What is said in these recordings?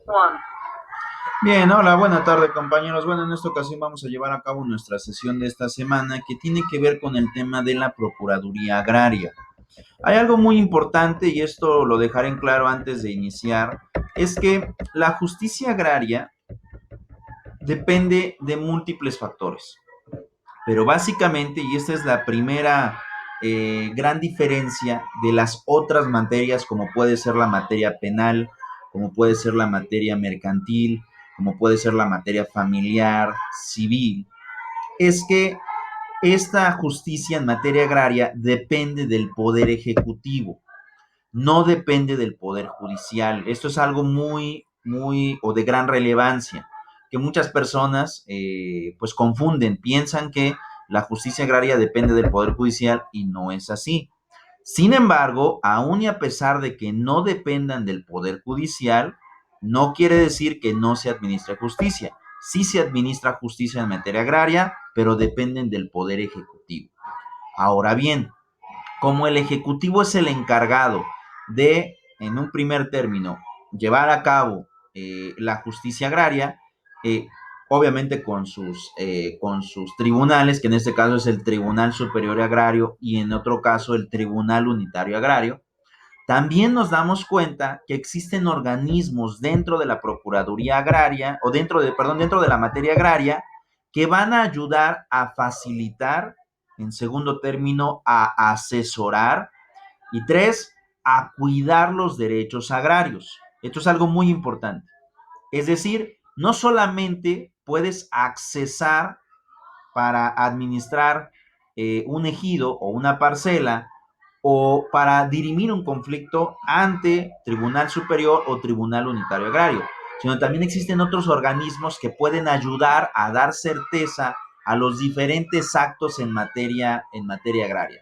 Juan. Bien, hola, buena tarde compañeros. Bueno, en esta ocasión vamos a llevar a cabo nuestra sesión de esta semana que tiene que ver con el tema de la Procuraduría Agraria. Hay algo muy importante y esto lo dejaré en claro antes de iniciar, es que la justicia agraria depende de múltiples factores, pero básicamente, y esta es la primera gran diferencia de las otras materias como puede ser la materia penal, como puede ser la materia mercantil, como puede ser la materia familiar, civil, es que esta justicia en materia agraria depende del poder ejecutivo, no depende del poder judicial. Esto es algo o de gran relevancia, que muchas personas pues confunden, piensan que la justicia agraria depende del poder judicial y no es así. Sin embargo, aun y a pesar de que no dependan del poder judicial, no quiere decir que no se administre justicia. Sí se administra justicia en materia agraria, pero dependen del poder ejecutivo. Ahora bien, como el ejecutivo es el encargado de, en un primer término, llevar a cabo la justicia agraria, eh, obviamente con sus tribunales, que en este caso es el Tribunal Superior Agrario y en otro caso el Tribunal Unitario Agrario, también nos damos cuenta que existen organismos dentro de la Procuraduría Agraria, o dentro de la materia agraria, que van a ayudar a facilitar, en segundo término, a asesorar, y tres, a cuidar los derechos agrarios. Esto es algo muy importante. Es decir, no solamente puedes accesar para administrar un ejido o una parcela o para dirimir un conflicto ante Tribunal Superior o Tribunal Unitario Agrario, sino también existen otros organismos que pueden ayudar a dar certeza a los diferentes actos en materia agraria.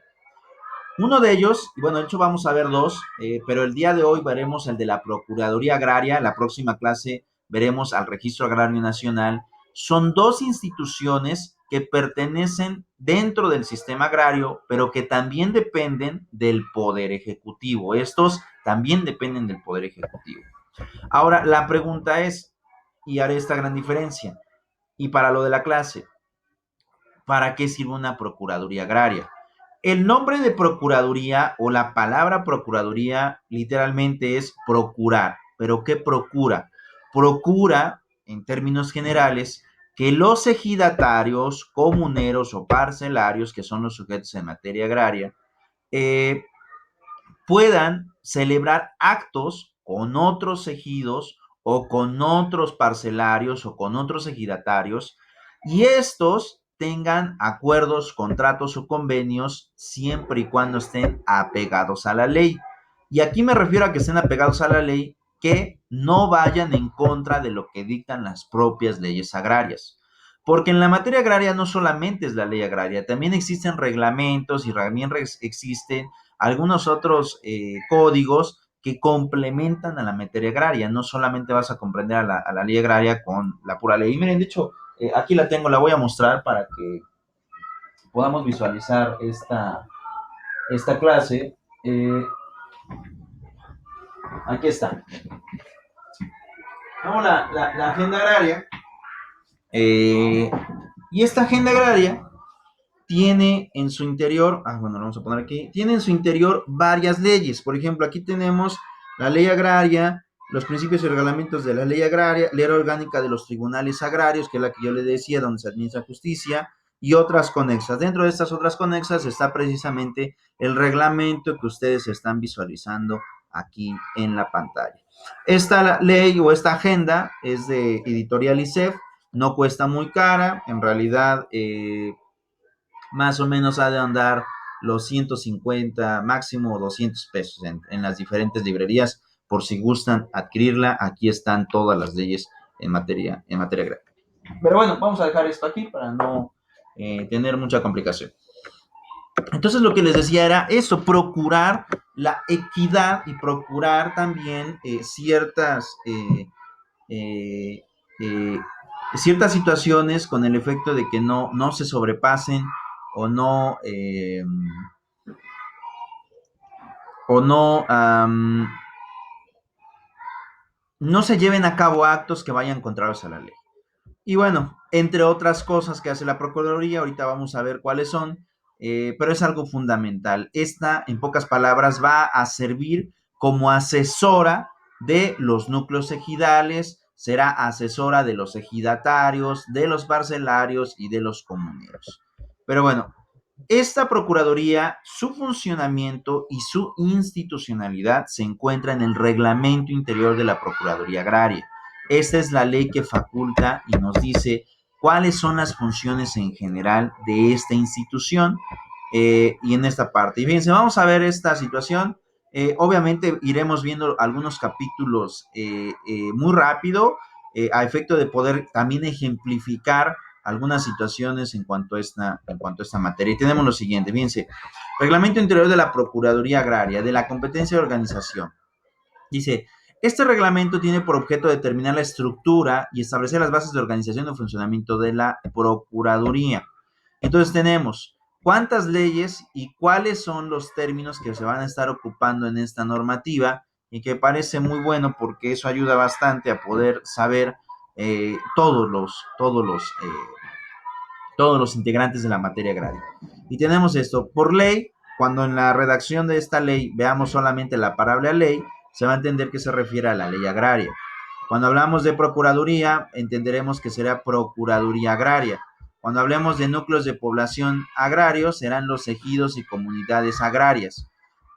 Uno de ellos, y bueno, de hecho vamos a ver dos, pero el día de hoy veremos el de la Procuraduría Agraria, la próxima clase veremos al Registro Agrario Nacional. Son dos instituciones que pertenecen dentro del sistema agrario, pero que también dependen del Poder Ejecutivo. Estos también dependen del Poder Ejecutivo. Ahora, la pregunta es, y haré esta gran diferencia, y para lo de la clase, ¿para qué sirve una Procuraduría Agraria? El nombre de Procuraduría o la palabra Procuraduría literalmente es procurar. ¿Pero qué procura? Procura, en términos generales, que los ejidatarios, comuneros o parcelarios, que son los sujetos en materia agraria, eh, puedan celebrar actos con otros ejidos o con otros parcelarios o con otros ejidatarios, y estos tengan acuerdos, contratos o convenios siempre y cuando estén apegados a la ley. Y aquí me refiero a que estén apegados a la ley, que no vayan en contra de lo que dictan las propias leyes agrarias. Porque en la materia agraria no solamente es la ley agraria, también existen reglamentos y también existen algunos otros códigos que complementan a la materia agraria. No solamente vas a comprender a la ley agraria con la pura ley. Y miren, de hecho, aquí la tengo, la voy a mostrar para que podamos visualizar esta clase. Aquí está. Vamos la agenda agraria. Eh, y esta agenda agraria tiene en su interior, bueno, lo vamos a poner aquí, tiene en su interior varias leyes. Por ejemplo, aquí tenemos la ley agraria, los principios y reglamentos de la ley agraria, ley orgánica de los tribunales agrarios, que es la que yo le decía, donde se administra justicia, y otras conexas. Dentro de estas otras conexas está precisamente el reglamento que ustedes están visualizando aquí en la pantalla. Esta ley o esta agenda es de Editorial ICEF, no cuesta muy cara, en realidad más o menos ha de andar los 150, máximo 200 pesos en las diferentes librerías. Por si gustan adquirirla, aquí están todas las leyes en materia agraria. Pero bueno, vamos a dejar esto aquí para no tener mucha complicación. Entonces lo que les decía era eso, procurar la equidad y procurar también eh, eh, ciertas situaciones con el efecto de que no se sobrepasen o no o no no se lleven a cabo actos que vayan contrarios a la ley. Y bueno, entre otras cosas que hace la Procuraduría, ahorita vamos a ver cuáles son, pero es algo fundamental. Esta, en pocas palabras, va a servir como asesora de los núcleos ejidales, será asesora de los ejidatarios, de los parcelarios y de los comuneros. Pero bueno, esta Procuraduría, su funcionamiento y su institucionalidad se encuentra en el reglamento interior de la Procuraduría Agraria. Esta es la ley que faculta y nos dice cuáles son las funciones en general de esta institución y en esta parte. Y fíjense, vamos a ver esta situación. Obviamente iremos viendo algunos capítulos muy rápido a efecto de poder también ejemplificar algunas situaciones en cuanto a esta materia. Y tenemos lo siguiente, fíjense, Reglamento Interior de la Procuraduría Agraria, de la competencia de organización. Dice, este reglamento tiene por objeto determinar la estructura y establecer las bases de organización y funcionamiento de la Procuraduría. Entonces tenemos cuántas leyes y cuáles son los términos que se van a estar ocupando en esta normativa y que parece muy bueno porque eso ayuda bastante a poder saber todos los integrantes de la materia agraria. Y tenemos esto, por ley, cuando en la redacción de esta ley veamos solamente la palabra ley, se va a entender que se refiere a la ley agraria. Cuando hablamos de procuraduría, entenderemos que será procuraduría agraria. Cuando hablemos de núcleos de población agrarios, serán los ejidos y comunidades agrarias.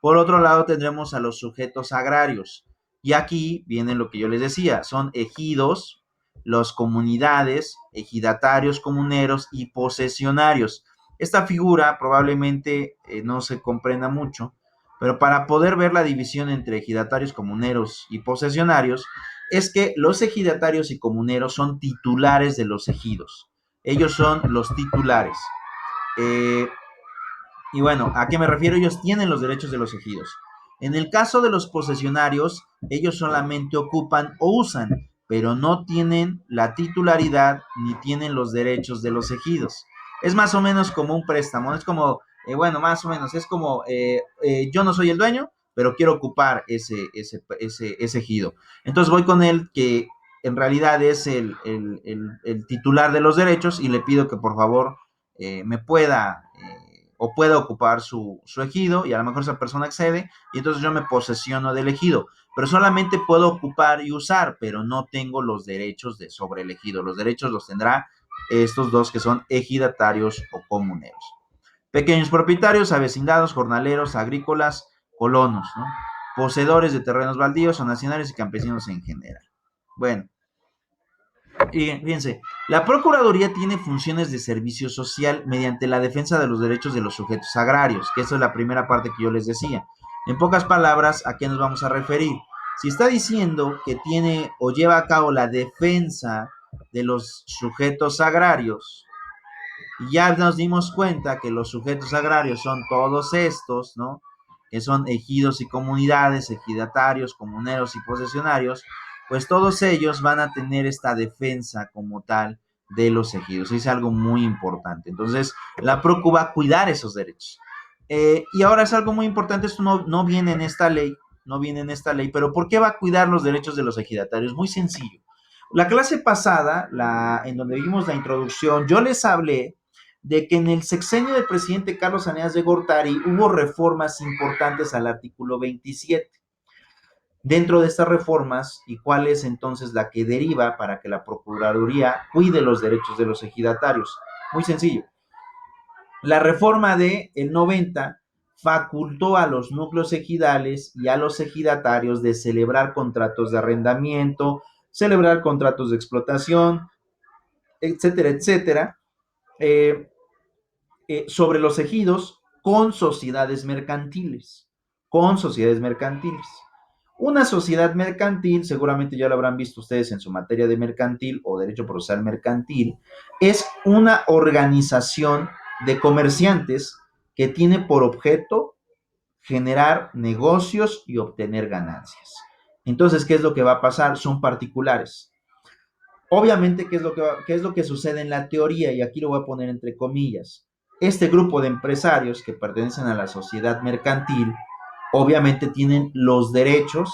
Por otro lado, tendremos a los sujetos agrarios. Y aquí viene lo que yo les decía, son ejidos, las comunidades, ejidatarios, comuneros y posesionarios. Esta figura probablemente no se comprenda mucho, pero para poder ver la división entre ejidatarios, comuneros y posesionarios, es que los ejidatarios y comuneros son titulares de los ejidos. Ellos son los titulares. Eh, y bueno, ¿a qué me refiero? Ellos tienen los derechos de los ejidos. En el caso de los posesionarios, ellos solamente ocupan o usan, pero no tienen la titularidad ni tienen los derechos de los ejidos. Es más o menos como un préstamo, es como, bueno, más o menos, es como, yo no soy el dueño, pero quiero ocupar ese ejido. Entonces voy con él, que en realidad es el titular de los derechos, y le pido que por favor me pueda o pueda ocupar su ejido, y a lo mejor esa persona accede y entonces yo me posesiono del ejido, pero solamente puedo ocupar y usar, pero no tengo los derechos sobre el ejido. Los derechos los tendrá estos dos que son ejidatarios o comuneros. Pequeños propietarios, avecindados, jornaleros, agrícolas, colonos, ¿no? Poseedores de terrenos baldíos o nacionales y campesinos en general. Bueno, y fíjense, la Procuraduría tiene funciones de servicio social mediante la defensa de los derechos de los sujetos agrarios, que esa es la primera parte que yo les decía. En pocas palabras, ¿a qué nos vamos a referir? Si está diciendo que tiene o lleva a cabo la defensa de los sujetos agrarios, y ya nos dimos cuenta que los sujetos agrarios son todos estos, ¿no? Que son ejidos y comunidades, ejidatarios, comuneros y posesionarios, pues todos ellos van a tener esta defensa como tal de los ejidos. Es algo muy importante. Entonces, la PROCU va a cuidar esos derechos. Y ahora es algo muy importante, esto no viene en esta ley, no viene en esta ley, pero ¿por qué va a cuidar los derechos de los ejidatarios? Muy sencillo. La clase pasada, en donde vimos la introducción, yo les hablé de que en el sexenio del presidente Carlos Aneas de Gortari hubo reformas importantes al artículo 27. Dentro de estas reformas, ¿y cuál es entonces la que deriva para que la Procuraduría cuide los derechos de los ejidatarios? Muy sencillo. La reforma de el 90 facultó a los núcleos ejidales y a los ejidatarios de celebrar contratos de arrendamiento, celebrar contratos de explotación, etcétera, etcétera, eh, sobre los ejidos con sociedades mercantiles. Con sociedades mercantiles. Una sociedad mercantil, seguramente ya lo habrán visto ustedes en su materia de mercantil o derecho procesal mercantil, es una organización de comerciantes que tiene por objeto generar negocios y obtener ganancias. Entonces, ¿qué es lo que va a pasar? Son particulares. Obviamente, ¿qué es lo que sucede en la teoría? Y aquí lo voy a poner entre comillas. Este grupo de empresarios que pertenecen a la sociedad mercantil, obviamente tienen los derechos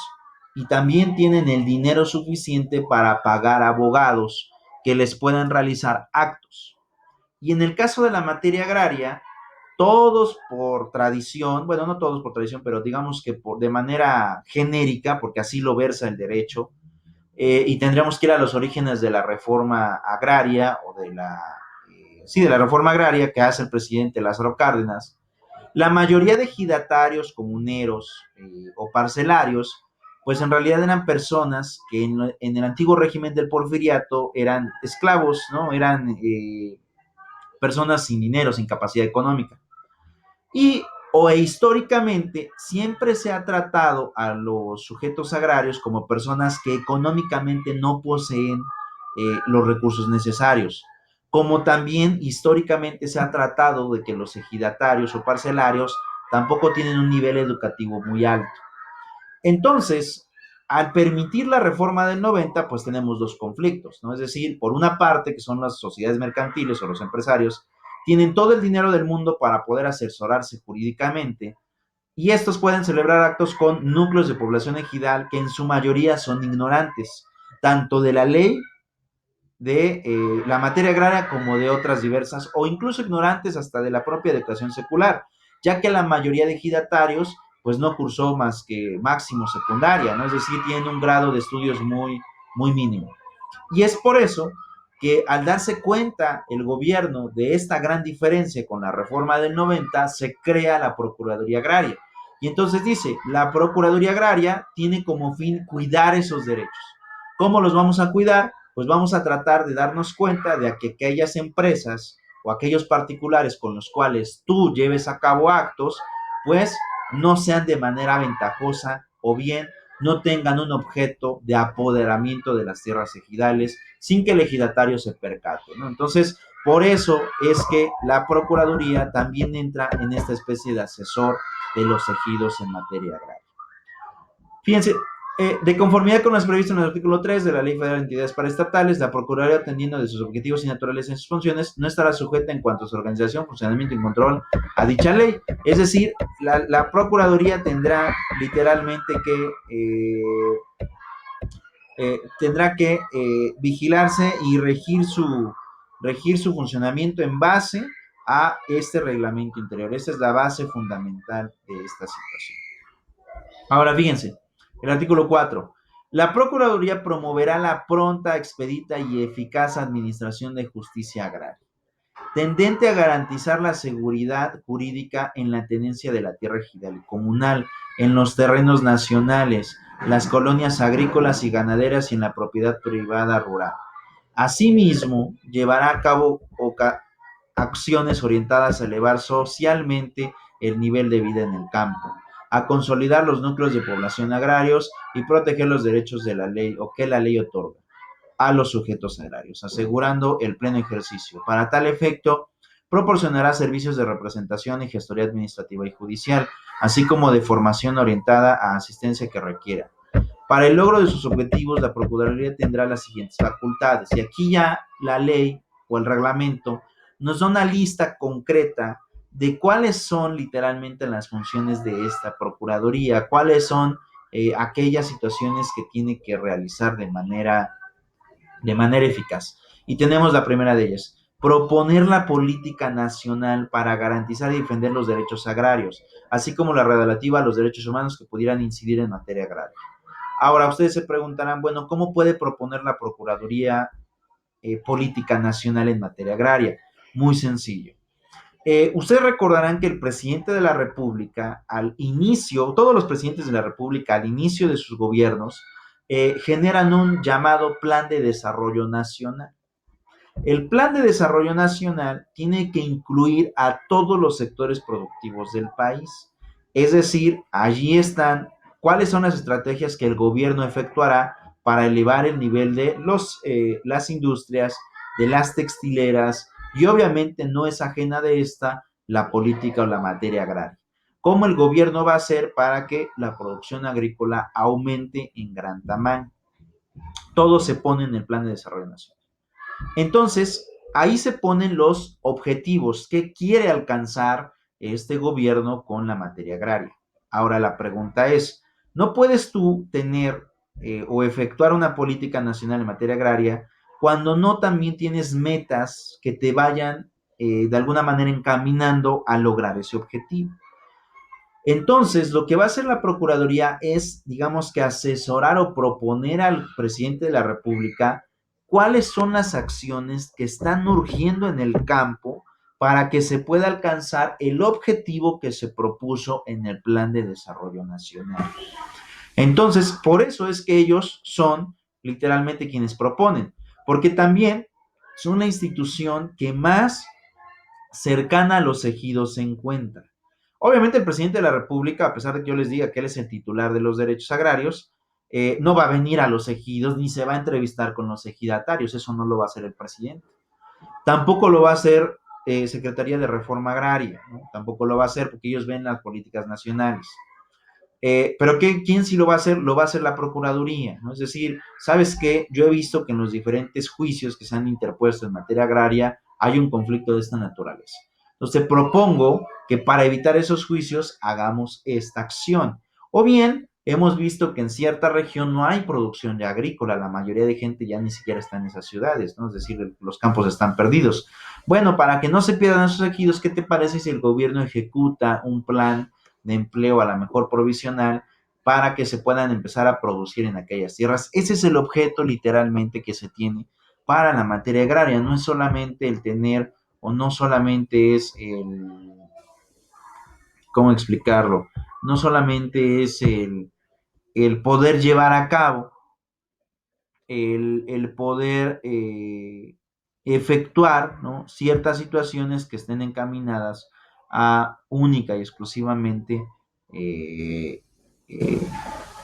y también tienen el dinero suficiente para pagar abogados que les puedan realizar actos. Y en el caso de la materia agraria, todos por tradición, bueno, no todos por tradición, pero digamos que de manera genérica, porque así lo versa el derecho, y tendríamos que ir a los orígenes de la reforma agraria o sí, de la reforma agraria que hace el presidente Lázaro Cárdenas. La mayoría de ejidatarios, comuneros o parcelarios, pues en realidad eran personas que en el antiguo régimen del porfiriato eran esclavos, ¿no? Eran personas sin dinero, sin capacidad económica. Y o históricamente siempre se ha tratado a los sujetos agrarios como personas que económicamente no poseen los recursos necesarios, como también históricamente se ha tratado de que los ejidatarios o parcelarios tampoco tienen un nivel educativo muy alto. Entonces, al permitir la reforma del 90, pues tenemos dos conflictos, ¿no? Es decir, por una parte, que son las sociedades mercantiles o los empresarios, tienen todo el dinero del mundo para poder asesorarse jurídicamente y estos pueden celebrar actos con núcleos de población ejidal que en su mayoría son ignorantes, tanto de la ley, de la materia agraria como de otras diversas, o incluso ignorantes hasta de la propia educación secular, ya que la mayoría de ejidatarios pues no cursó más que máximo secundaria, ¿no? Es decir, tienen un grado de estudios muy mínimo. Y es por eso que al darse cuenta el gobierno de esta gran diferencia con la reforma del 90, se crea la Procuraduría Agraria. Y entonces dice, la Procuraduría Agraria tiene como fin cuidar esos derechos. ¿Cómo los vamos a cuidar? Pues vamos a tratar de darnos cuenta de que aquellas empresas o aquellos particulares con los cuales tú lleves a cabo actos, pues no sean de manera ventajosa o bien no tengan un objeto de apoderamiento de las tierras ejidales sin que el ejidatario se percate, ¿no? Entonces, por eso es que la Procuraduría también entra en esta especie de asesor de los ejidos en materia agraria. Fíjense, de conformidad con las previstas en el artículo 3 de la Ley Federal de Entidades Paraestatales, la Procuraduría, atendiendo de sus objetivos y naturaleza en sus funciones, no estará sujeta en cuanto a su organización, funcionamiento y control a dicha ley. Es decir, la Procuraduría tendrá literalmente que vigilarse y regir su funcionamiento en base a este reglamento interior. Esta es la base fundamental de esta situación. Ahora, fíjense, el artículo 4. La Procuraduría promoverá la pronta, expedita y eficaz administración de justicia agraria, tendente a garantizar la seguridad jurídica en la tenencia de la tierra ejidal y comunal, en los terrenos nacionales, las colonias agrícolas y ganaderas y en la propiedad privada rural. Asimismo, llevará a cabo acciones orientadas a elevar socialmente el nivel de vida en el campo, a consolidar los núcleos de población agrarios y proteger los derechos de la ley o que la ley otorga a los sujetos agrarios, asegurando el pleno ejercicio. Para tal efecto, proporcionará servicios de representación y gestoría administrativa y judicial, así como de formación orientada a asistencia que requiera. Para el logro de sus objetivos, la Procuraduría tendrá las siguientes facultades. Y aquí ya la ley o el reglamento nos da una lista concreta de cuáles son literalmente las funciones de esta Procuraduría, cuáles son aquellas situaciones que tiene que realizar de manera eficaz. Y tenemos la primera de ellas, proponer la política nacional para garantizar y defender los derechos agrarios, así como la relativa a los derechos humanos que pudieran incidir en materia agraria. Ahora, ustedes se preguntarán, bueno, ¿cómo puede proponer la Procuraduría política nacional en materia agraria? Muy sencillo. Ustedes recordarán que el presidente de la República, al inicio, todos los presidentes de la República, al inicio de sus gobiernos, generan un llamado Plan de Desarrollo Nacional. El Plan de Desarrollo Nacional tiene que incluir a todos los sectores productivos del país. Es decir, allí están cuáles son las estrategias que el gobierno efectuará para elevar el nivel de las industrias, de las textileras, y obviamente no es ajena de esta la política o la materia agraria. ¿Cómo el gobierno va a hacer para que la producción agrícola aumente en gran tamaño? Todo se pone en el Plan de Desarrollo Nacional. Entonces, ahí se ponen los objetivos que quiere alcanzar este gobierno con la materia agraria. Ahora la pregunta es, No puedes tú tener o efectuar una política nacional en materia agraria cuando no también tienes metas que te vayan de alguna manera encaminando a lograr ese objetivo. Entonces, lo que va a hacer la Procuraduría es, digamos que asesorar o proponer al presidente de la República cuáles son las acciones que están urgiendo en el campo para que se pueda alcanzar el objetivo que se propuso en el Plan de Desarrollo Nacional. Entonces, por eso es que ellos son literalmente quienes proponen, porque también son la institución que más cercana a los ejidos se encuentra. Obviamente el presidente de la República, a pesar de que yo les diga que él es el titular de los derechos agrarios, no va a venir a los ejidos ni se va a entrevistar con los ejidatarios, eso no lo va a hacer el presidente. Tampoco lo va a hacer Secretaría de Reforma Agraria, ¿no? Tampoco lo va a hacer porque ellos ven las políticas nacionales. Pero ¿quién sí lo va a hacer? Lo va a hacer la Procuraduría, ¿no? Es decir, ¿sabes qué? Yo he visto que en los diferentes juicios que se han interpuesto en materia agraria hay un conflicto de esta naturaleza. Entonces, propongo que para evitar esos juicios hagamos esta acción. O bien, hemos visto que en cierta región no hay producción ya agrícola, la mayoría de gente ya ni siquiera está en esas ciudades, ¿no? Es decir, los campos están perdidos. Bueno, para que no se pierdan esos ejidos, ¿qué te parece si el gobierno ejecuta un plan de empleo, a la mejor provisional, para que se puedan empezar a producir en aquellas tierras? Ese es el objeto literalmente que se tiene para la materia agraria. No es solamente el tener o no solamente es el, ¿cómo explicarlo? No solamente es el poder llevar a cabo, el poder efectuar, ¿no?, ciertas situaciones que estén encaminadas a única y exclusivamente eh,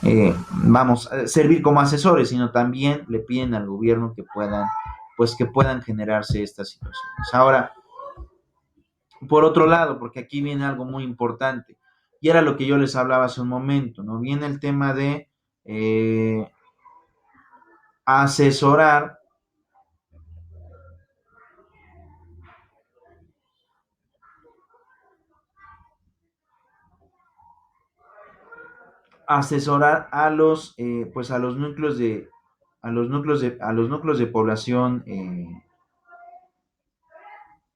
eh, vamos, a servir como asesores, sino también le piden al gobierno que puedan, pues que puedan generarse estas situaciones. Ahora, por otro lado, porque aquí viene algo muy importante, y era lo que yo les hablaba hace un momento, ¿no? Viene el tema de asesorar, asesorar a los, pues a los núcleos de, a los núcleos de población,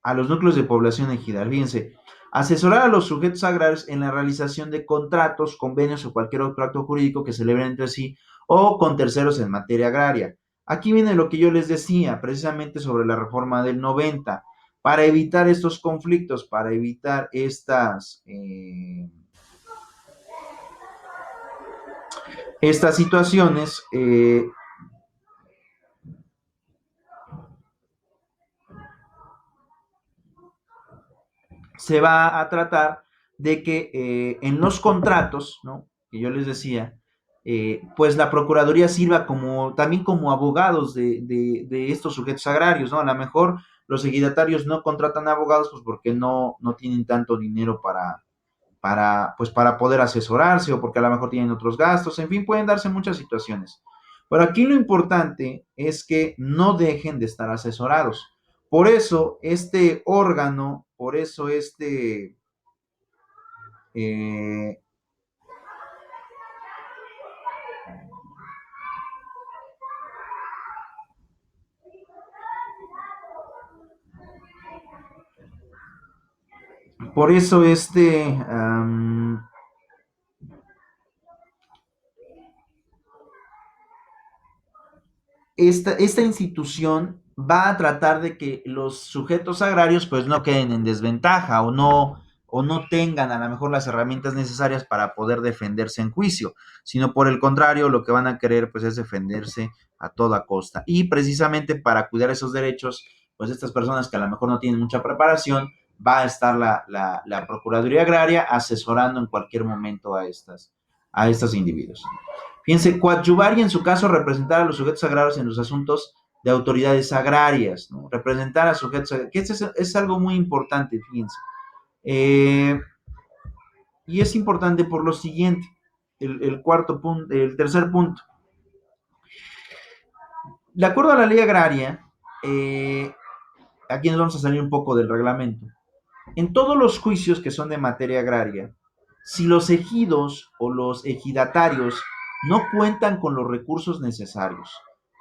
a los núcleos de población ejidal. Fíjense, asesorar a los sujetos agrarios en la realización de contratos, convenios o cualquier otro acto jurídico que celebren entre sí o con terceros en materia agraria. Aquí viene lo que yo les decía, precisamente sobre la reforma del 90, para evitar estos conflictos, para evitar estas situaciones, se va a tratar de que en los contratos, ¿no?, que yo les decía, pues la Procuraduría sirva como, también como abogados de estos sujetos agrarios, ¿no? A lo mejor los ejidatarios no contratan abogados pues porque no tienen tanto dinero pues para poder asesorarse o porque a lo mejor tienen otros gastos, en fin, pueden darse muchas situaciones. Pero aquí lo importante es que no dejen de estar asesorados. Por eso este órgano, por eso eh, por eso esta institución va a tratar de que los sujetos agrarios pues no queden en desventaja o no tengan a lo mejor las herramientas necesarias para poder defenderse en juicio, sino por el contrario, lo que van a querer pues es defenderse a toda costa. Y precisamente para cuidar esos derechos, pues estas personas que a lo mejor no tienen mucha preparación, va a estar la Procuraduría Agraria asesorando en cualquier momento a estos individuos. Fíjense, coadyuvar y en su caso representar a los sujetos agrarios en los asuntos de autoridades agrarias, ¿no? Representar a sujetos agrarios, que es algo muy importante, fíjense. Eh, y es importante por lo siguiente, el cuarto punto, el tercer punto. De acuerdo a la ley agraria, aquí nos vamos a salir un poco del reglamento. En todos los juicios que son de materia agraria, Si los ejidos o los ejidatarios no cuentan con los recursos necesarios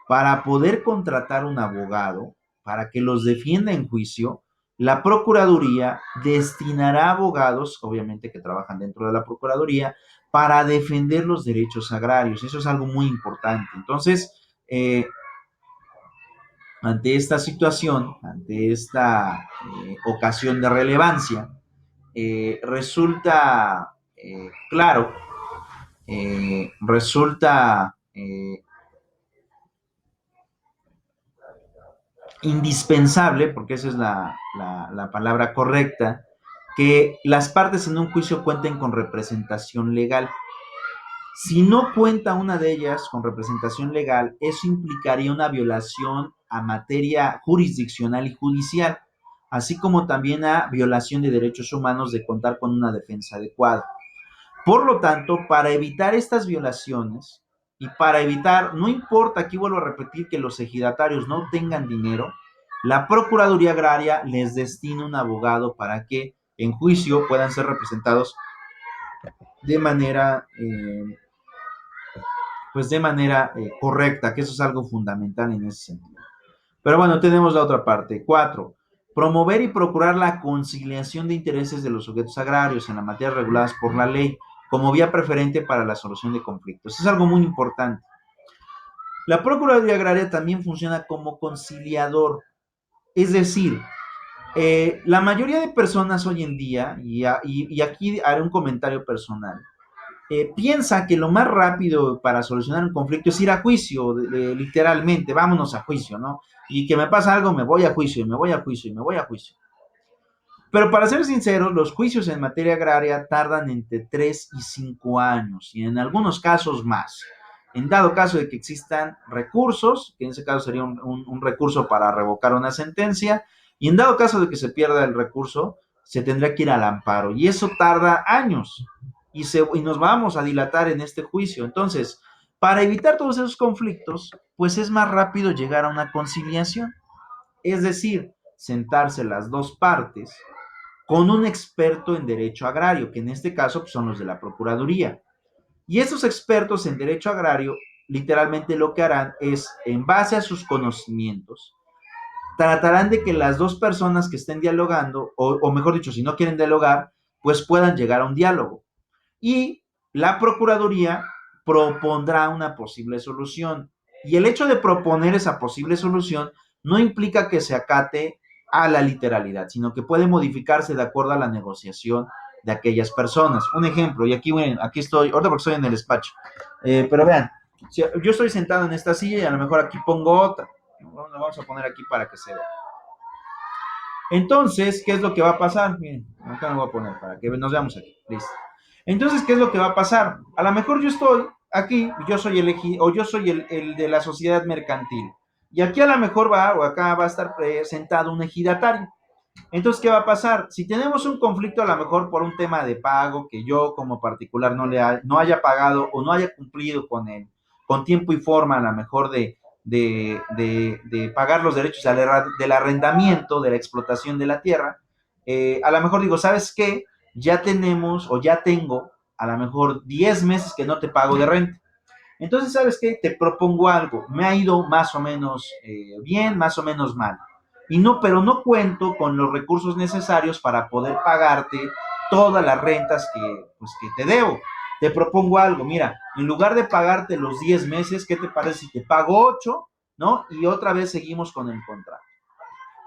para poder contratar un abogado para que los defienda en juicio, la Procuraduría destinará abogados, obviamente que trabajan dentro de la Procuraduría, para defender los derechos agrarios. Eso es algo muy importante. Entonces, ante esta situación, ante esta ocasión de relevancia, resulta claro, resulta indispensable, porque esa es la palabra correcta, que las partes en un juicio cuenten con representación legal. Si no cuenta una de ellas con representación legal, eso implicaría una violación a materia jurisdiccional y judicial, así como también a violación de derechos humanos de contar con una defensa adecuada. Por lo tanto, para evitar estas violaciones y para evitar, no importa, aquí vuelvo a repetir, que los ejidatarios no tengan dinero, la Procuraduría Agraria les destina un abogado para que en juicio puedan ser representados de manera pues de manera correcta, que eso es algo fundamental en ese sentido. Pero bueno, tenemos la otra parte. 4. Promover y procurar la conciliación de intereses de los sujetos agrarios en la materia reguladas por la ley como vía preferente para la solución de conflictos. Es algo muy importante. La Procuraduría Agraria también funciona como conciliador, es decir, la mayoría de personas hoy en día, y aquí haré un comentario personal, piensa que lo más rápido para solucionar un conflicto es ir a juicio, literalmente, vámonos a juicio, ¿no? Y que me pasa algo, me voy a juicio, y me voy a juicio, y me voy a juicio. Pero para ser sinceros, los juicios en materia agraria tardan entre 3 y 5 años, y en algunos casos más. En dado caso de que existan recursos, que en ese caso sería un recurso para revocar una sentencia, y en dado caso de que se pierda el recurso, se tendrá que ir al amparo, y eso tarda años y nos vamos a dilatar en este juicio. Entonces, para evitar todos esos conflictos, pues es más rápido llegar a una conciliación. Es decir, sentarse las dos partes con un experto en derecho agrario, que en este caso pues, son los de la Procuraduría. Y esos expertos en derecho agrario literalmente lo que harán es, en base a sus conocimientos, tratarán de que las dos personas que estén dialogando, o mejor dicho, si no quieren dialogar, pues puedan llegar a un diálogo. Y la Procuraduría propondrá una posible solución. Y el hecho de proponer esa posible solución no implica que se acate a la literalidad, sino que puede modificarse de acuerdo a la negociación de aquellas personas. Un ejemplo, y aquí, bueno, aquí estoy, ahorita porque estoy en el despacho, pero vean, si yo estoy sentado en esta silla y a lo mejor aquí pongo otra. Vamos a poner aquí para que se vea. Entonces, ¿qué es lo que va a pasar? Miren, acá me voy a poner para que nos veamos aquí. Listo. Entonces, ¿qué es lo que va a pasar? A lo mejor yo estoy aquí, yo soy o yo soy el de la sociedad mercantil. Y aquí a lo mejor va, o acá va a estar sentado un ejidatario. Entonces, ¿qué va a pasar? Si tenemos un conflicto a lo mejor por un tema de pago que yo como particular no haya pagado o no haya cumplido con él, con tiempo y forma a lo mejor de pagar los derechos del arrendamiento, de la explotación de la tierra, a lo mejor digo, ¿sabes qué? Ya tenemos o ya tengo a lo mejor 10 meses que no te pago de renta. Entonces, ¿sabes qué? Te propongo algo. Me ha ido más o menos bien, más o menos mal. Y no, pero no cuento con los recursos necesarios para poder pagarte todas las rentas pues, que te debo. Te propongo algo, mira, en lugar de pagarte los 10 meses, ¿qué te parece si te pago 8, ¿no? Y otra vez seguimos con el contrato.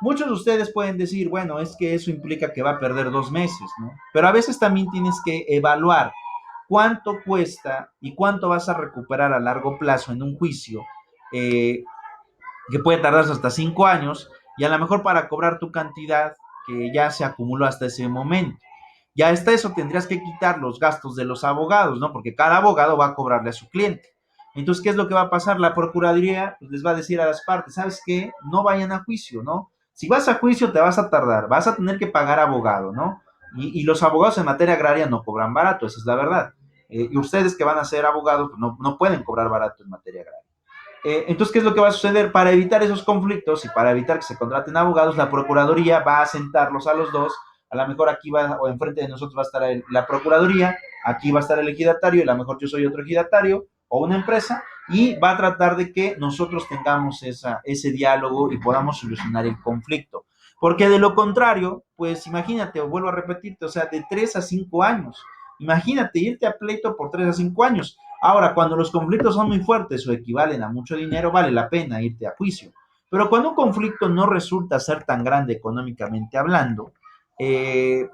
Muchos de ustedes pueden decir, bueno, es que eso implica que va a perder 2 meses, ¿no? Pero a veces también tienes que evaluar cuánto cuesta y cuánto vas a recuperar a largo plazo en un juicio eh, que puede tardarse hasta 5 años y a lo mejor para cobrar tu cantidad que ya se acumuló hasta ese momento. Ya hasta eso tendrías que quitar los gastos de los abogados, ¿no? Porque cada abogado va a cobrarle a su cliente. Entonces, ¿qué es lo que va a pasar? La Procuraduría pues, les va a decir a las partes, ¿sabes qué? No vayan a juicio, ¿no? Si vas a juicio te vas a tardar, vas a tener que pagar abogado, ¿no? Y los abogados en materia agraria no cobran barato, esa es la verdad. Y ustedes que van a ser abogados pues no pueden cobrar barato en materia agraria. Entonces, ¿qué es lo que va a suceder? Para evitar esos conflictos y para evitar que se contraten abogados, la Procuraduría va a sentarlos a los dos a lo mejor aquí va, o enfrente de nosotros va a estar la Procuraduría, aquí va a estar el ejidatario, y a lo mejor yo soy otro ejidatario o una empresa, y va a tratar de que nosotros tengamos ese diálogo y podamos solucionar el conflicto. Porque de lo contrario, pues imagínate, o vuelvo a repetirte, o sea, de 3 a 5 años. Imagínate irte a pleito por 3 a 5 años. Ahora, cuando los conflictos son muy fuertes o equivalen a mucho dinero, vale la pena irte a juicio. Pero cuando un conflicto no resulta ser tan grande económicamente hablando,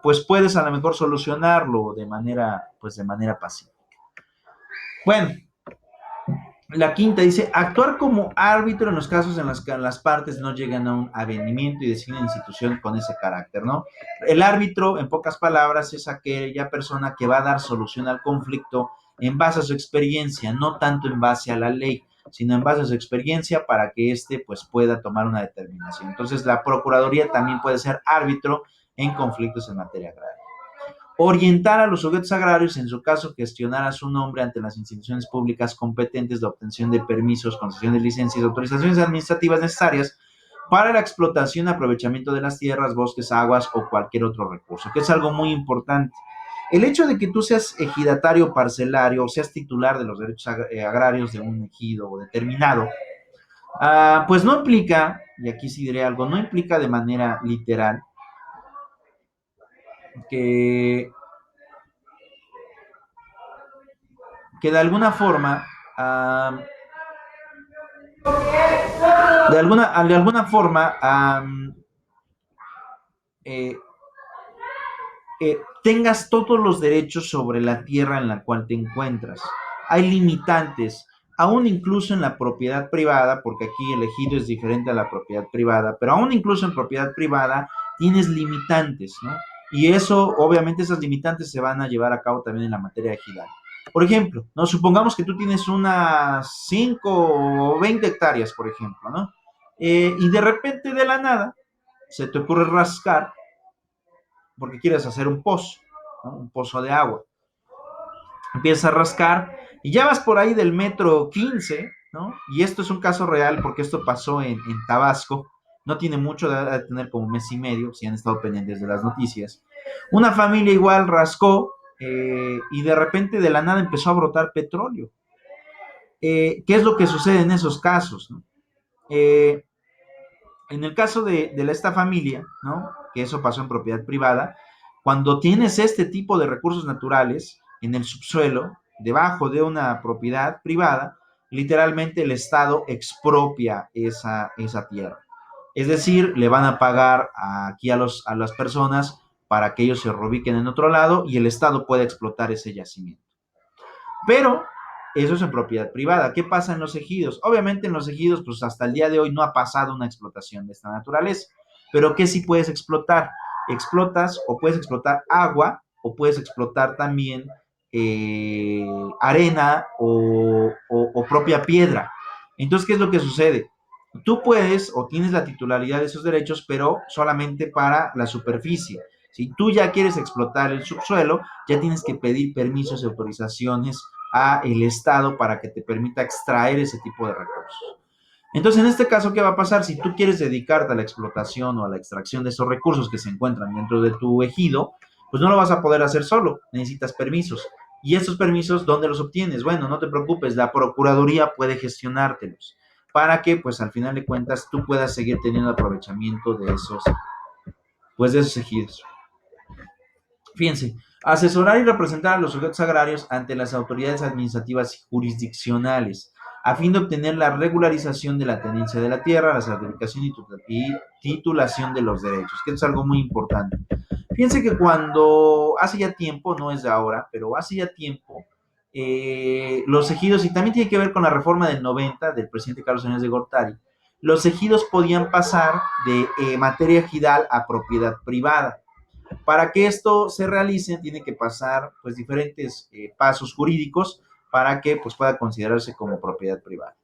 pues puedes a lo mejor solucionarlo pues de manera pacífica. Bueno, la quinta dice, actuar como árbitro en los casos en los que las partes no llegan a un avenimiento y deciden institución con ese carácter, ¿no? El árbitro, en pocas palabras, es aquella persona que va a dar solución al conflicto en base a su experiencia, no tanto en base a la ley, sino en base a su experiencia para que éste pues pueda tomar una determinación. Entonces, la Procuraduría también puede ser árbitro en conflictos en materia agraria. Orientar a los sujetos agrarios, en su caso, gestionar a su nombre ante las instituciones públicas competentes de obtención de permisos, concesiones de licencias y autorizaciones administrativas necesarias para la explotación y aprovechamiento de las tierras, bosques, aguas o cualquier otro recurso, que es algo muy importante. El hecho de que tú seas ejidatario parcelario o seas titular de los derechos agrarios de un ejido o determinado, pues no implica, y aquí sí diré algo, no implica de manera literal que de alguna forma, de alguna forma, eh, tengas todos los derechos sobre la tierra en la cual te encuentras. Hay limitantes, aún incluso en la propiedad privada, porque aquí el ejido es diferente a la propiedad privada, pero aún incluso en propiedad privada tienes limitantes, ¿no? Y eso, obviamente, esas limitantes se van a llevar a cabo también en la materia ejidal. Por ejemplo, ¿no? Supongamos que tú tienes unas 5 o 20 hectáreas, por ejemplo, ¿no? Y de repente, de la nada, se te ocurre rascar porque quieres hacer un pozo, ¿no? Un pozo de agua. Empiezas a rascar y ya vas por ahí del metro 15, ¿no? Y esto es un caso real porque esto pasó en Tabasco, no tiene mucho, de tener como un mes y medio, si han estado pendientes de las noticias. Una familia igual rascó y de repente de la nada empezó a brotar petróleo. ¿Qué es lo que sucede en esos casos? ¿No? En el caso de esta familia, ¿no? Que eso pasó en propiedad privada, cuando tienes este tipo de recursos naturales en el subsuelo, debajo de una propiedad privada, literalmente el Estado expropia esa tierra. Es decir, le van a pagar aquí a las personas para que ellos se reubiquen en otro lado y el Estado pueda explotar ese yacimiento. Pero eso es en propiedad privada. ¿Qué pasa en los ejidos? Obviamente en los ejidos, pues hasta el día de hoy no ha pasado una explotación de esta naturaleza. Pero ¿qué sí puedes explotar? Explotas o puedes explotar agua o puedes explotar también arena o propia piedra. Entonces, ¿qué es lo que sucede? Tú puedes o tienes la titularidad de esos derechos, pero solamente para la superficie. Si tú ya quieres explotar el subsuelo, ya tienes que pedir permisos y autorizaciones a el Estado para que te permita extraer ese tipo de recursos. Entonces, en este caso, ¿qué va a pasar? Si tú quieres dedicarte a la explotación o a la extracción de esos recursos que se encuentran dentro de tu ejido, pues no lo vas a poder hacer solo, necesitas permisos. ¿Y estos permisos dónde los obtienes? Bueno, no te preocupes, la Procuraduría puede gestionártelos para que, pues al final de cuentas, tú puedas seguir teniendo aprovechamiento de esos ejidos. Fíjense, asesorar y representar a los sujetos agrarios ante las autoridades administrativas y jurisdiccionales, a fin de obtener la regularización de la tenencia de la tierra, la certificación y titulación de los derechos, que es algo muy importante. Fíjense que cuando hace ya tiempo, no es de ahora, pero hace ya tiempo, los ejidos, y también tiene que ver con la reforma del 90 del presidente Carlos Salinas de Gortari, los ejidos podían pasar de materia ejidal a propiedad privada. Para que esto se realice, tiene que pasar pues diferentes pasos jurídicos para que pues, pueda considerarse como propiedad privada.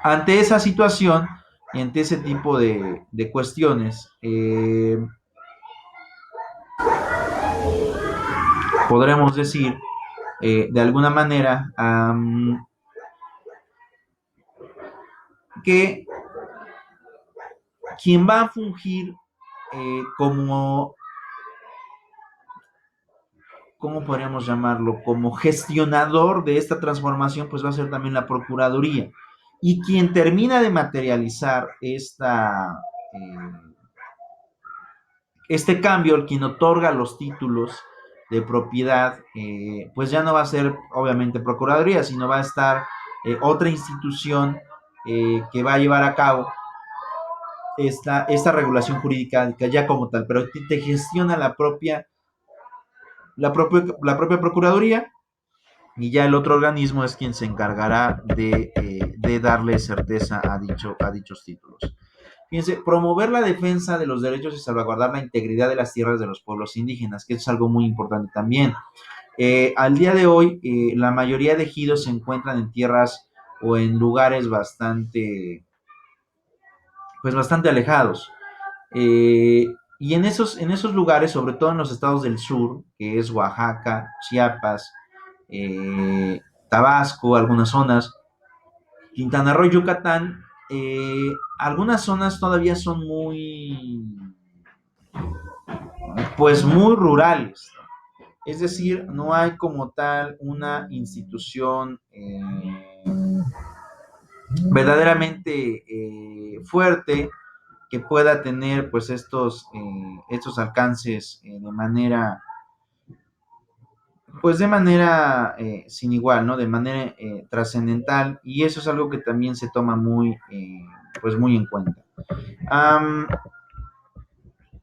Ante esa situación y ante ese tipo de cuestiones, podremos decir de alguna manera que quien va a fungir como ¿cómo podríamos llamarlo? Como gestionador de esta transformación, pues va a ser también la Procuraduría. Y quien termina de materializar este cambio, quien otorga los títulos de propiedad, pues ya no va a ser obviamente Procuraduría, sino va a estar otra institución que va a llevar a cabo esta regulación jurídica ya como tal, pero te gestiona la propia Procuraduría, y ya el otro organismo es quien se encargará de darle certeza a dichos títulos. Fíjense, promover la defensa de los derechos y salvaguardar la integridad de las tierras de los pueblos indígenas, que es algo muy importante también. Al día de hoy, la mayoría de ejidos se encuentran en tierras o en lugares bastante alejados. Y en esos lugares, sobre todo en los estados del sur, que es Oaxaca, Chiapas, eh, Tabasco, algunas zonas, Quintana Roo, Yucatán, algunas zonas todavía son pues muy rurales. Es decir, no hay como tal una institución verdaderamente fuerte que pueda tener pues estos alcances de manera sin igual, ¿no? De manera trascendental, y eso es algo que también se toma pues muy en cuenta. Um,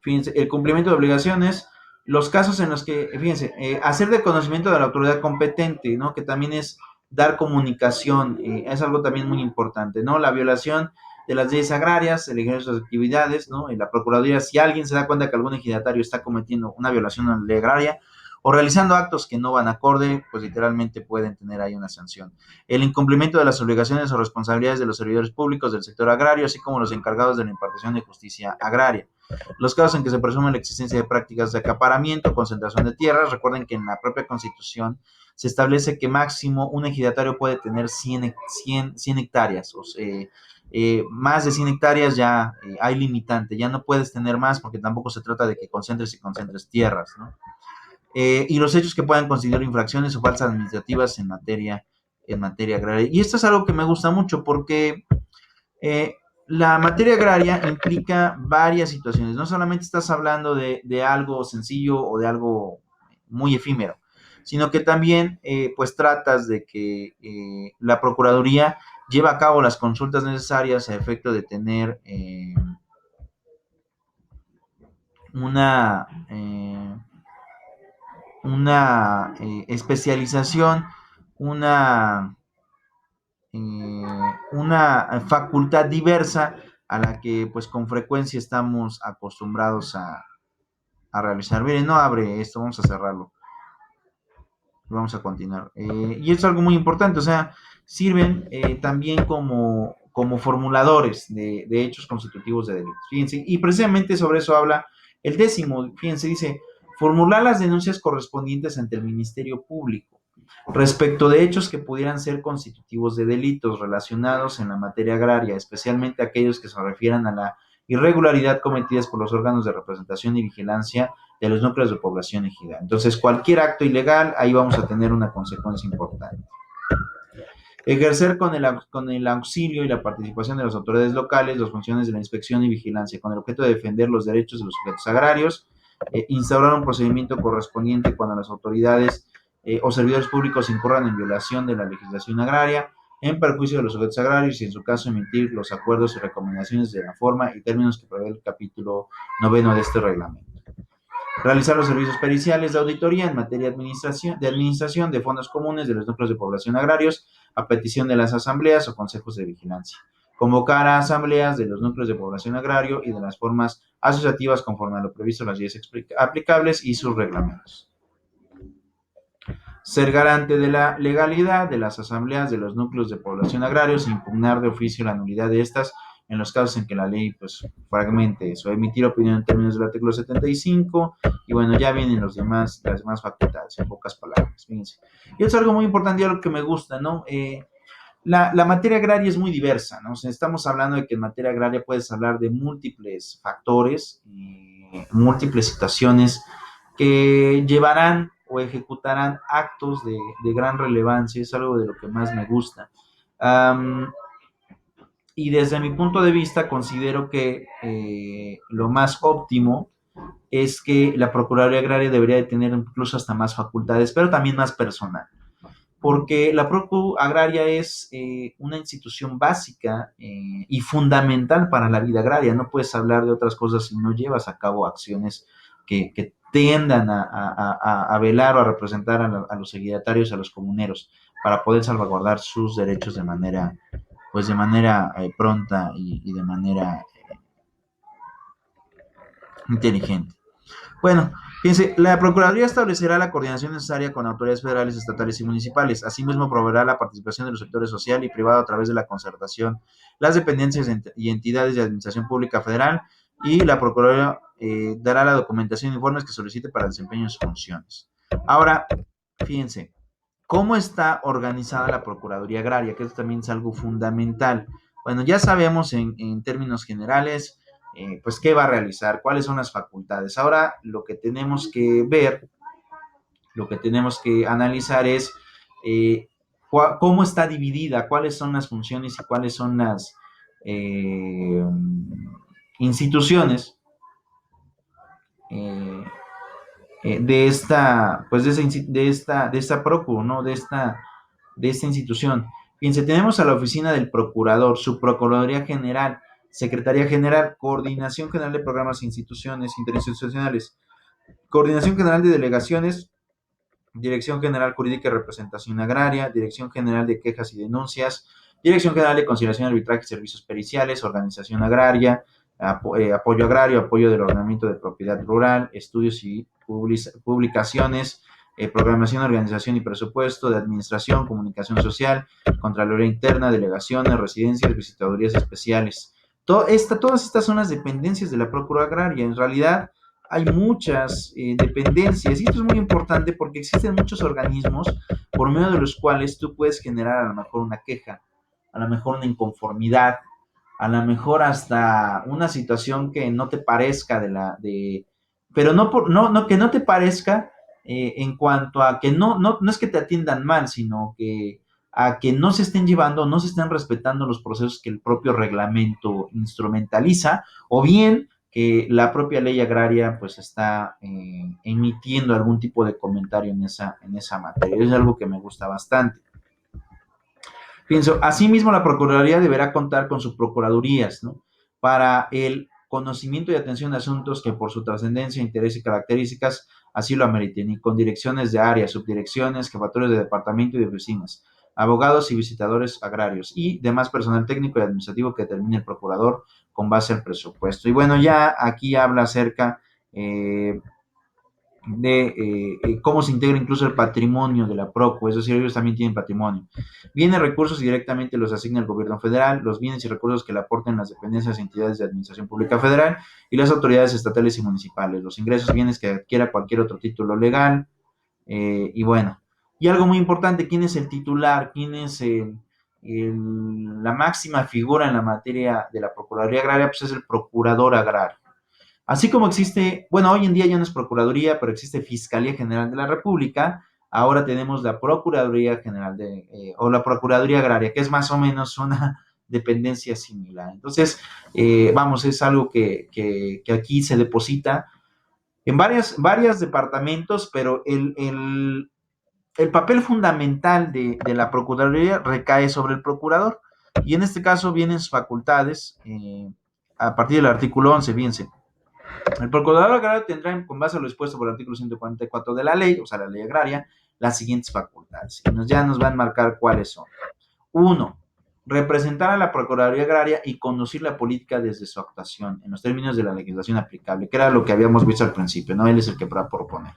Fíjense, el cumplimiento de obligaciones, los casos en los que, fíjense, hacer de conocimiento de la autoridad competente, ¿no? Que también es dar comunicación, es algo también muy importante, ¿no? La violación de las leyes agrarias, el ejercicio de sus actividades, ¿no? En la Procuraduría, si alguien se da cuenta que algún ejidatario está cometiendo una violación a la ley agraria o realizando actos que no van acorde, pues literalmente pueden tener ahí una sanción. El incumplimiento de las obligaciones o responsabilidades de los servidores públicos del sector agrario, así como los encargados de la impartición de justicia agraria. Los casos en que se presume la existencia de prácticas de acaparamiento, concentración de tierras, recuerden que en la propia Constitución se establece que máximo un ejidatario puede tener 100 hectáreas, o sea, más de 100 hectáreas ya hay limitante, ya no puedes tener más porque tampoco se trata de que concentres tierras, ¿no? Y los hechos que puedan considerar infracciones o falsas administrativas en materia agraria. Y esto es algo que me gusta mucho porque eh, la materia agraria implica varias situaciones. No solamente estás hablando de algo sencillo o de algo muy efímero, sino que también pues tratas de que la Procuraduría lleve a cabo las consultas necesarias a efecto de tener una, especialización, una una facultad diversa a la que pues con frecuencia estamos acostumbrados a realizar. Miren, no abre esto, vamos a cerrarlo. Vamos a continuar. Y es algo muy importante, o sea, sirven también como formuladores de hechos constitutivos de delitos. Fíjense, y precisamente sobre eso habla el 10º. Fíjense, dice, formular las denuncias correspondientes ante el Ministerio Público respecto de hechos que pudieran ser constitutivos de delitos relacionados en la materia agraria, especialmente aquellos que se refieran a la irregularidad cometidas por los órganos de representación y vigilancia de los núcleos de población ejidal. Entonces, cualquier acto ilegal, ahí vamos a tener una consecuencia importante. Ejercer con el auxilio y la participación de las autoridades locales las funciones de la inspección y vigilancia con el objeto de defender los derechos de los sujetos agrarios, instaurar un procedimiento correspondiente cuando las autoridades o servidores públicos incurran en violación de la legislación agraria, en perjuicio de los sujetos agrarios y en su caso emitir los acuerdos y recomendaciones de la forma y términos que prevé el capítulo 9 de este reglamento. Realizar los servicios periciales de auditoría en materia de administración de fondos comunes de los núcleos de población agrarios a petición de las asambleas o consejos de vigilancia. Convocar a asambleas de los núcleos de población agrario y de las formas asociativas conforme a lo previsto en las leyes aplicables y sus reglamentos. Ser garante de la legalidad de las asambleas de los núcleos de población agrarios e impugnar de oficio la nulidad de estas en los casos en que la ley pues fragmente eso, emitir opinión en términos del artículo 75 y bueno, ya vienen las demás facultades, en pocas palabras, fíjense. Y es algo muy importante y algo que me gusta, ¿no? La materia agraria es muy diversa, ¿no? O sea, estamos hablando de que en materia agraria puedes hablar de múltiples factores, múltiples situaciones que llevarán o ejecutarán actos de gran relevancia. Es algo de lo que más me gusta. Um, y desde mi punto de vista considero que lo más óptimo es que la Procuraduría Agraria debería de tener incluso hasta más facultades, pero también más personal, porque la Procu Agraria es una institución básica y fundamental para la vida agraria. No puedes hablar de otras cosas si no llevas a cabo acciones que tiendan a velar o a representar a los ejidatarios, a los comuneros, para poder salvaguardar sus derechos de manera pronta y de manera inteligente. Bueno, fíjense, la Procuraduría establecerá la coordinación necesaria con autoridades federales, estatales y municipales. Asimismo, proveerá la participación de los sectores social y privado a través de la concertación, las dependencias y entidades de administración pública federal, y la Procuraduría dará la documentación e informes que solicite para el desempeño de sus funciones. Ahora, fíjense, ¿cómo está organizada la Procuraduría Agraria? Que esto también es algo fundamental. Bueno, ya sabemos en términos generales, pues, qué va a realizar, cuáles son las facultades. Ahora, lo que tenemos que ver, lo que tenemos que analizar es cómo está dividida, cuáles son las funciones y cuáles son las eh, instituciones eh, de esta, pues de esta Procu, ¿no? De esta institución. Fíjense, tenemos a la oficina del procurador, su Procuraduría General, Secretaría General, Coordinación General de Programas e Instituciones Interinstitucionales, Coordinación General de Delegaciones, Dirección General Jurídica y Representación Agraria, Dirección General de Quejas y Denuncias, Dirección General de Conciliación, Arbitraje y Servicios Periciales, Organización Agraria, apoyo agrario, apoyo del ordenamiento de propiedad rural, estudios y publicaciones, programación, organización y presupuesto, de administración, comunicación social, Contraloría Interna, delegaciones, residencias, visitadurías especiales. Todas estas son las dependencias de la Procuraduría Agraria. En realidad, hay muchas dependencias, y esto es muy importante porque existen muchos organismos por medio de los cuales tú puedes generar a lo mejor una queja, a lo mejor una inconformidad, a lo mejor hasta una situación que no te parezca pero no que no te parezca en cuanto a que no es que te atiendan mal, sino que a que no se estén llevando, no se estén respetando los procesos que el propio reglamento instrumentaliza, o bien que la propia ley agraria pues está emitiendo algún tipo de comentario en esa materia. Es algo que me gusta bastante. Pienso, asimismo, la Procuraduría deberá contar con sus procuradurías, ¿no? Para el conocimiento y atención de asuntos que por su trascendencia, interés y características así lo ameriten, y con direcciones de área, subdirecciones, jefaturas de departamento y de oficinas, abogados y visitadores agrarios y demás personal técnico y administrativo que determine el procurador con base al presupuesto. Y bueno, ya aquí habla acerca de cómo se integra incluso el patrimonio de la PROCU, es decir, ellos también tienen patrimonio. Bienes, recursos y directamente los asigna el gobierno federal, los bienes y recursos que le aporten las dependencias y entidades de administración pública federal y las autoridades estatales y municipales, los ingresos, bienes que adquiera cualquier otro título legal, y bueno, y algo muy importante, ¿quién es el titular? ¿Quién es la máxima figura en la materia de la Procuraduría Agraria? Pues es el Procurador Agrario. Así como existe, bueno, hoy en día ya no es Procuraduría, pero existe Fiscalía General de la República, ahora tenemos la Procuraduría General o la Procuraduría Agraria, que es más o menos una dependencia similar. Entonces, vamos, es algo que aquí se deposita en varios departamentos, pero el papel fundamental de la Procuraduría recae sobre el Procurador, y en este caso vienen sus facultades a partir del artículo 11, fíjense. El procurador agrario tendrá, con base a lo expuesto por el artículo 144 de la ley, o sea, la ley agraria, las siguientes facultades. Y ya nos van a marcar cuáles son. Uno, representar a la Procuraduría Agraria y conducir la política desde su actuación, en los términos de la legislación aplicable, que era lo que habíamos visto al principio, ¿no? Él es el que va a proponer.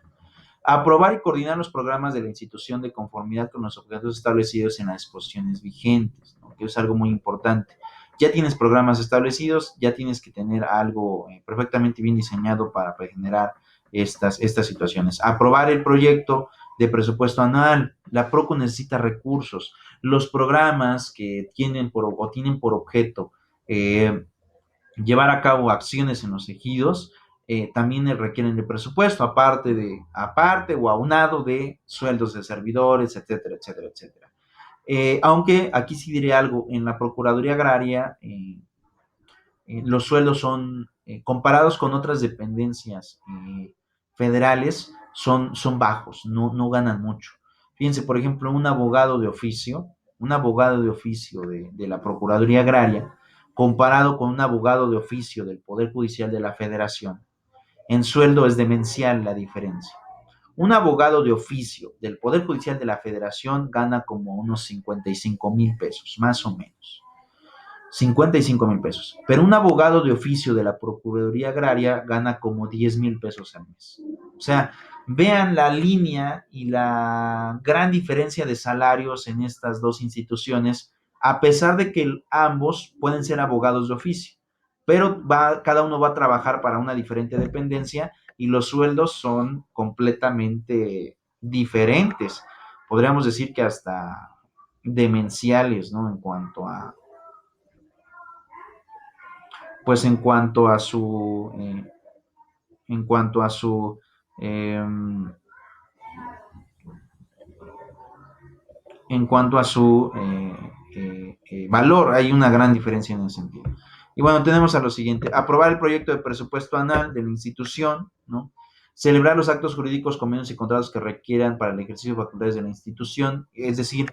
Aprobar y coordinar los programas de la institución de conformidad con los objetivos establecidos en las disposiciones vigentes, ¿no? Que es algo muy importante. Ya tienes programas establecidos, ya tienes que tener algo perfectamente bien diseñado para generar estas situaciones. Aprobar el proyecto de presupuesto anual. La PROCU necesita recursos. Los programas que tienen por objeto llevar a cabo acciones en los ejidos, también requieren de presupuesto, aparte o aunado de sueldos de servidores, etcétera, etcétera, etcétera. Aunque aquí sí diré algo, en la Procuraduría Agraria los sueldos son, comparados con otras dependencias federales, son bajos, no ganan mucho. Fíjense, por ejemplo, un abogado de oficio de la Procuraduría Agraria, comparado con un abogado de oficio del Poder Judicial de la Federación, en sueldo es demencial la diferencia. Un abogado de oficio del Poder Judicial de la Federación gana como unos 55,000 pesos, más o menos. 55,000 pesos. Pero un abogado de oficio de la Procuraduría Agraria gana como 10,000 pesos al mes. O sea, vean la línea y la gran diferencia de salarios en estas dos instituciones, a pesar de que ambos pueden ser abogados de oficio, pero cada uno va a trabajar para una diferente dependencia y los sueldos son completamente diferentes. Podríamos decir que hasta demenciales, ¿no? Pues en cuanto a su eh, en cuanto a su valor, hay una gran diferencia en ese sentido. Y bueno, tenemos a lo siguiente: aprobar el proyecto de presupuesto anual de la institución, ¿no? Celebrar los actos jurídicos, convenios y contratos que requieran para el ejercicio de facultades de la institución, es decir,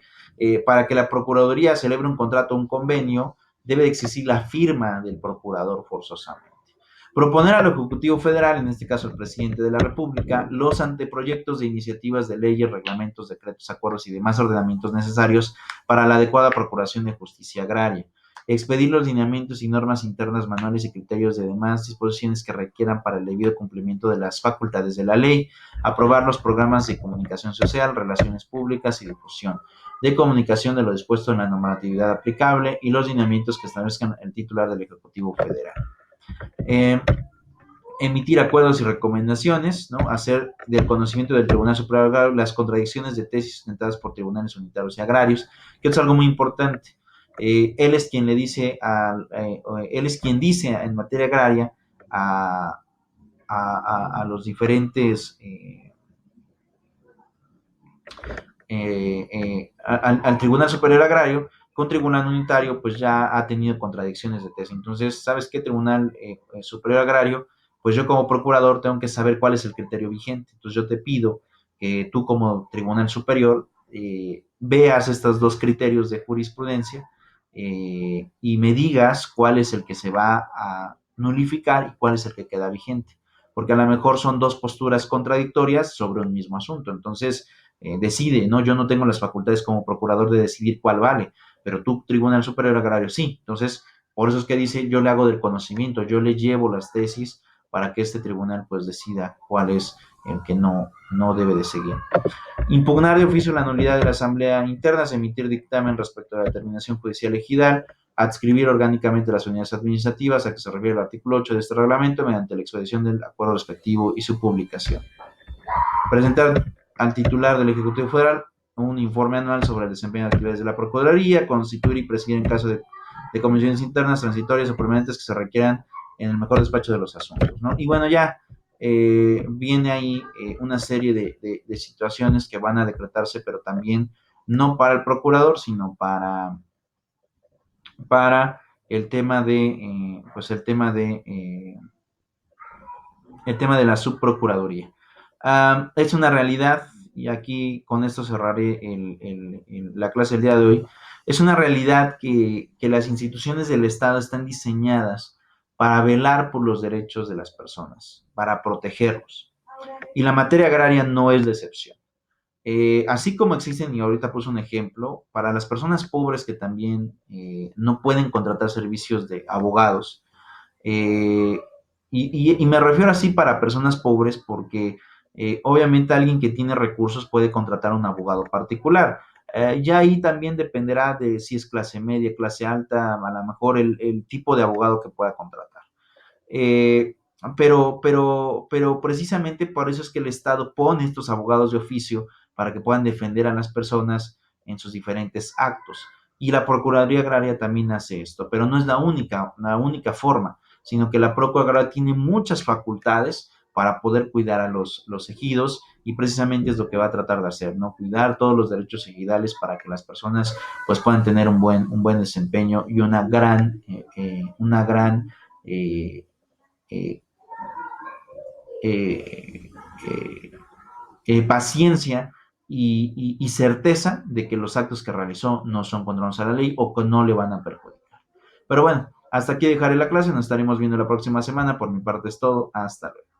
para que la Procuraduría celebre un contrato o un convenio, debe de existir la firma del procurador forzosamente. Proponer al Ejecutivo Federal, en este caso el presidente de la República, los anteproyectos de iniciativas de leyes, reglamentos, decretos, acuerdos y demás ordenamientos necesarios para la adecuada procuración de justicia agraria. Expedir los lineamientos y normas internas, manuales y criterios de demás disposiciones que requieran para el debido cumplimiento de las facultades de la ley. Aprobar los programas de comunicación social, relaciones públicas y difusión de comunicación de lo dispuesto en la normatividad aplicable y los lineamientos que establezcan el titular del Ejecutivo Federal. Eh, Emitir acuerdos y recomendaciones, ¿no? Hacer del conocimiento del Tribunal Superior Agrario las contradicciones de tesis sustentadas por tribunales unitarios y agrarios, que es algo muy importante. Él es quien le dice, él es quien dice en materia agraria a los diferentes, al Tribunal Superior Agrario, que un tribunal unitario pues ya ha tenido contradicciones de tesis. Entonces, ¿sabes qué? Tribunal Superior Agrario, pues yo como procurador tengo que saber cuál es el criterio vigente. Entonces yo te pido que tú como Tribunal Superior veas estos dos criterios de jurisprudencia y me digas cuál es el que se va a nulificar y cuál es el que queda vigente. Porque a lo mejor son dos posturas contradictorias sobre un mismo asunto. Entonces, decide, ¿no? Yo no tengo las facultades como procurador de decidir cuál vale, pero tú, Tribunal Superior Agrario, sí. Entonces, por eso es que dice, yo le hago del conocimiento, yo le llevo las tesis para que este tribunal pues decida cuál es el que no debe de seguir. Impugnar de oficio la nulidad de la Asamblea Interna, emitir dictamen respecto a la determinación judicial ejidal, adscribir orgánicamente las unidades administrativas a que se refiere el artículo 8 de este reglamento mediante la expedición del acuerdo respectivo y su publicación. Presentar al titular del Ejecutivo Federal un informe anual sobre el desempeño de actividades de la Procuraduría, constituir y presidir en caso de comisiones internas, transitorias o permanentes que se requieran en el mejor despacho de los asuntos, ¿no? Y bueno, ya viene ahí una serie de situaciones que van a decretarse, pero también no para el procurador, sino para el tema de, pues el tema de la subprocuraduría. Es una realidad, y aquí con esto cerraré la clase del día de hoy. Es una realidad que las instituciones del Estado están diseñadas para velar por los derechos de las personas, para protegerlos. Y la materia agraria no es la excepción. Así como existen, y ahorita puse un ejemplo, para las personas pobres que también no pueden contratar servicios de abogados, eh, y me refiero así para personas pobres porque obviamente alguien que tiene recursos puede contratar a un abogado particular. Ya ahí también dependerá de si es clase media, clase alta, a lo mejor el tipo de abogado que pueda contratar. Eh, pero precisamente por eso es que el Estado pone estos abogados de oficio para que puedan defender a las personas en sus diferentes actos. Y la Procuraduría Agraria también hace esto, pero no es la única forma. sino que la Procuraduría tiene muchas facultades para poder cuidar a los ejidos y precisamente es lo que va a tratar de hacer, ¿no? Cuidar todos los derechos ejidales para que las personas pues puedan tener un buen desempeño y eh, eh, eh, eh, paciencia y certeza de que los actos que realizó no son contrarios a la ley o que no le van a perjudicar. Pero bueno, hasta aquí dejaré la clase, nos estaremos viendo la próxima semana. Por mi parte es todo, hasta luego.